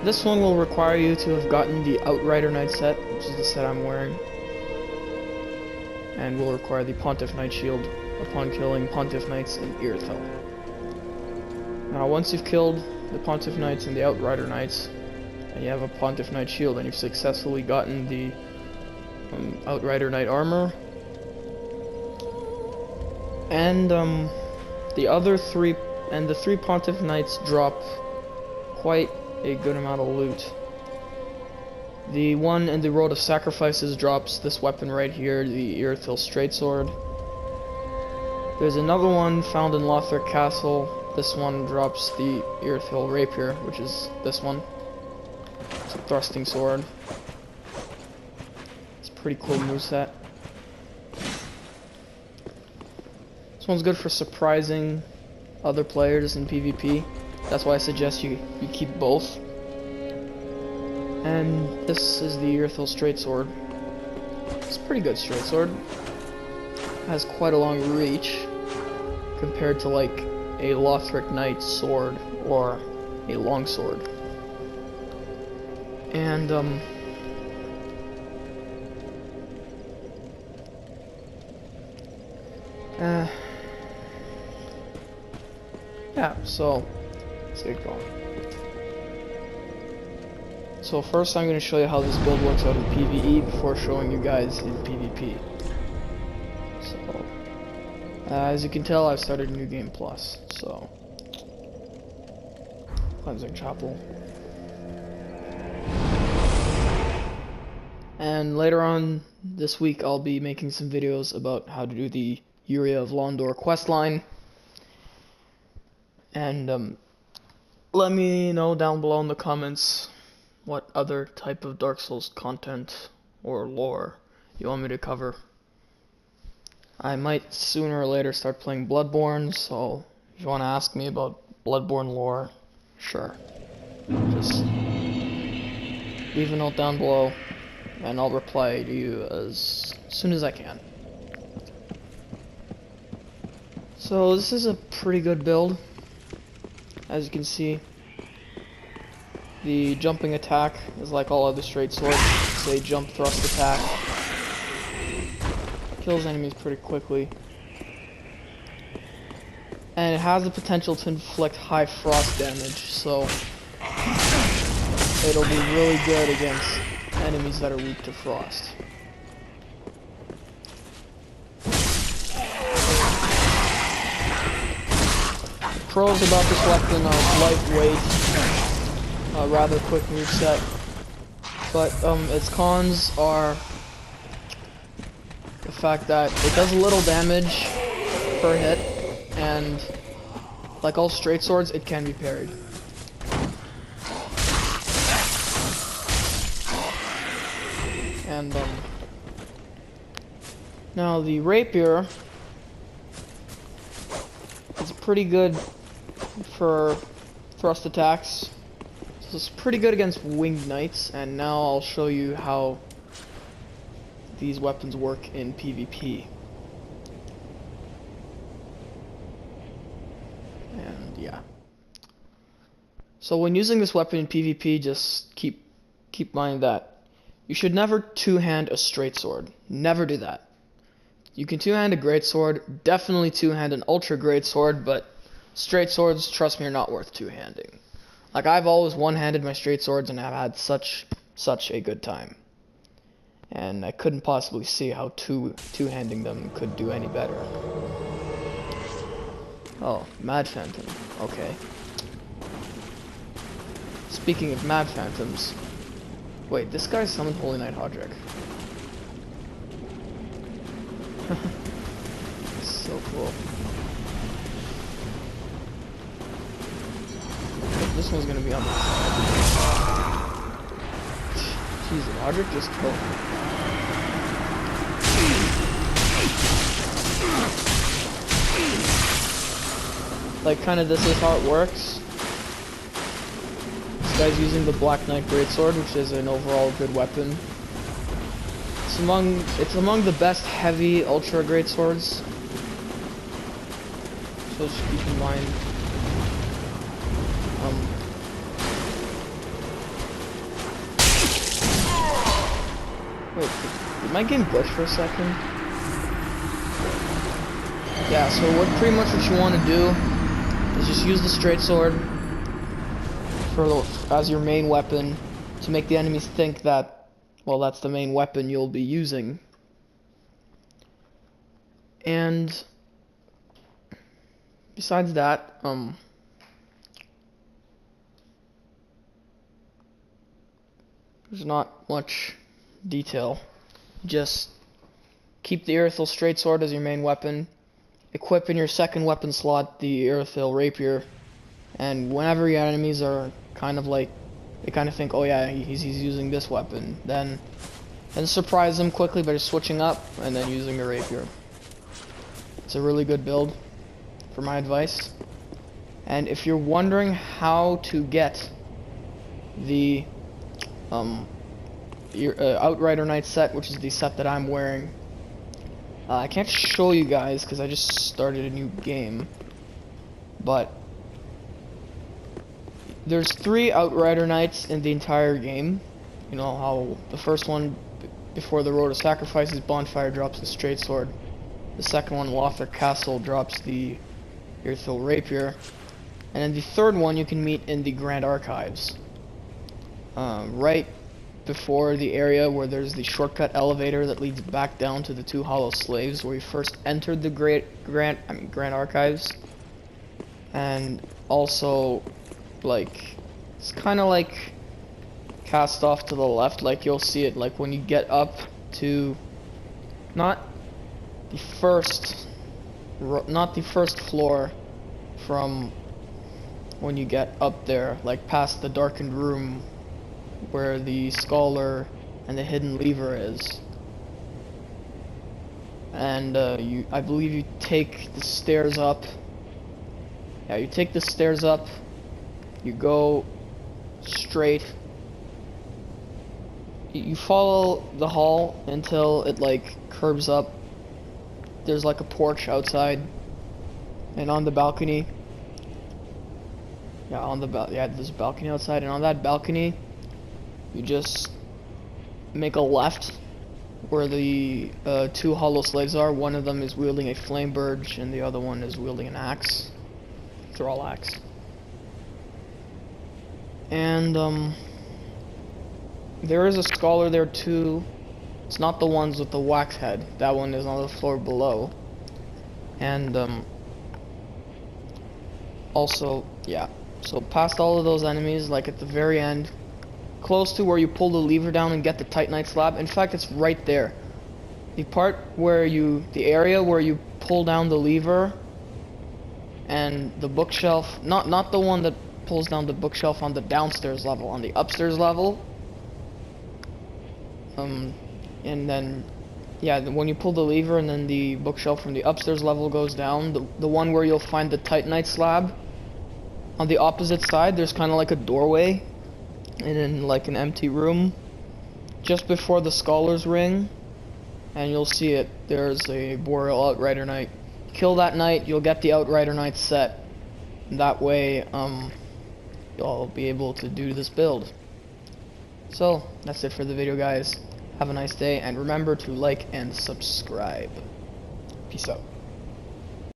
This one will require you to have gotten the Outrider Knight set, which is the set I'm wearing. And will require the Pontiff Knight shield upon killing Pontiff Knights in Irithyll. Now once you've killed the Pontiff Knights and the Outrider Knights, and you have a Pontiff Knight shield, and you've successfully gotten the Outrider Knight armor, and the three Pontiff Knights drop quite a good amount of loot. The one in the Road of Sacrifices drops this weapon right here, the Irithyll Straight Sword. There's another one found in Lothric Castle. This one drops the Irithyll Rapier, which is this one. It's a thrusting sword. It's a pretty cool moveset. This one's good for surprising other players in PvP. That's why I suggest you keep both. And this is the Irithyll Straight Sword. It's a pretty good straight sword. It has quite a long reach compared to like a Lothric Knight sword or a longsword. And yeah, so let's get going. So first I'm going to show you how this build works out in PvE before showing you guys in PvP. So, as you can tell, I've started New Game Plus, so Cleansing Chapel. And later on this week I'll be making some videos about how to do the Yuria of Londor questline. And let me know down below in the comments what other type of Dark Souls content or lore you want me to cover. I might sooner or later start playing Bloodborne, so if you want to ask me about Bloodborne lore, sure. Just leave a note down below and I'll reply to you as soon as I can. So this is a pretty good build. As you can see, the jumping attack is like all other straight swords. It's a jump thrust attack. Kills enemies pretty quickly. And it has the potential to inflict high frost damage, so it'll be really good against enemies that are weak to frost. Pros about this weapon are lightweight, rather quick moveset, but its cons are the fact that it does little damage per hit, and like all straight swords, it can be parried. And now the rapier is pretty good for thrust attacks. So it's pretty good against winged knights, and now I'll show you how these weapons work in PvP. And yeah. So when using this weapon in PvP, just keep in mind that you should never two-hand a straight sword. Never do that. You can two-hand a great sword, definitely two-hand an ultra great sword, but straight swords, trust me, are not worth two-handing. Like, I've always one-handed my straight swords and I've had such a good time. And I couldn't possibly see how two-handing them could do any better. Oh, Mad Phantom. Okay. Speaking of Mad Phantoms, wait, this guy summoned Holy Knight Hodrick. So cool. This one's gonna be on the side. Jesus, Hodrick just killed him. Like, kinda this is how it works. This guy's using the Black Knight Greatsword, which is an overall good weapon. It's among the best heavy ultra greatswords. So just keep in mind. Wait, did my game glitch for a second? Yeah, so pretty much what you want to do is just use the straight sword as your main weapon to make the enemies think that, well, that's the main weapon you'll be using. And besides that, there's not much detail. Just keep the Irithyll straight sword as your main weapon. Equip in your second weapon slot the Irithyll rapier. And whenever your enemies are kind of like, they kind of think, oh yeah, he's using this weapon, then surprise them quickly by just switching up and then using the rapier. It's a really good build, for my advice. And if you're wondering how to get the Outrider Knight set, which is the set that I'm wearing, I can't show you guys because I just started a new game, but there's 3 Outrider Knights in the entire game. You know how the first one, before the Road of Sacrifices bonfire, drops the straight sword. The second one, Lothar Castle, drops the Irithyll rapier. And then the third one you can meet in the Grand Archives. Right before the area where there's the shortcut elevator that leads back down to the 2 Hollow Slaves, where you first entered the Grand Archives. And also, like, it's kind of like cast off to the left, like you'll see it like when you get up to not the first floor from when you get up there, like past the darkened room where the scholar and the hidden lever is. And I believe you take the stairs up. Yeah, you take the stairs up, you go straight, you follow the hall until it like curves up. There's like a porch outside, and on the balcony, there's a balcony outside, and on that balcony you just make a left where the 2 Hollow Slaves are. One of them is wielding a flame burge and the other one is wielding an axe, thrall axe. And there is a scholar there too. It's not the ones with the wax head. That one is on the floor below. And also, yeah. So past all of those enemies, like at the very end, close to where you pull the lever down and get the Titanite slab. In fact, it's right there. The part where the area where you pull down the lever and the bookshelf, not the one that pulls down the bookshelf on the downstairs level, on the upstairs level. And then, yeah, when you pull the lever and then the bookshelf from the upstairs level goes down, the one where you'll find the Titanite slab, on the opposite side, there's kind of like a doorway, and in like an empty room, just before the Scholar's Ring, and you'll see it, there's a Boreal Outrider Knight. Kill that knight, you'll get the Outrider Knight set. That way, you'll be able to do this build. So, that's it for the video, guys. Have a nice day, and remember to like and subscribe. Peace out.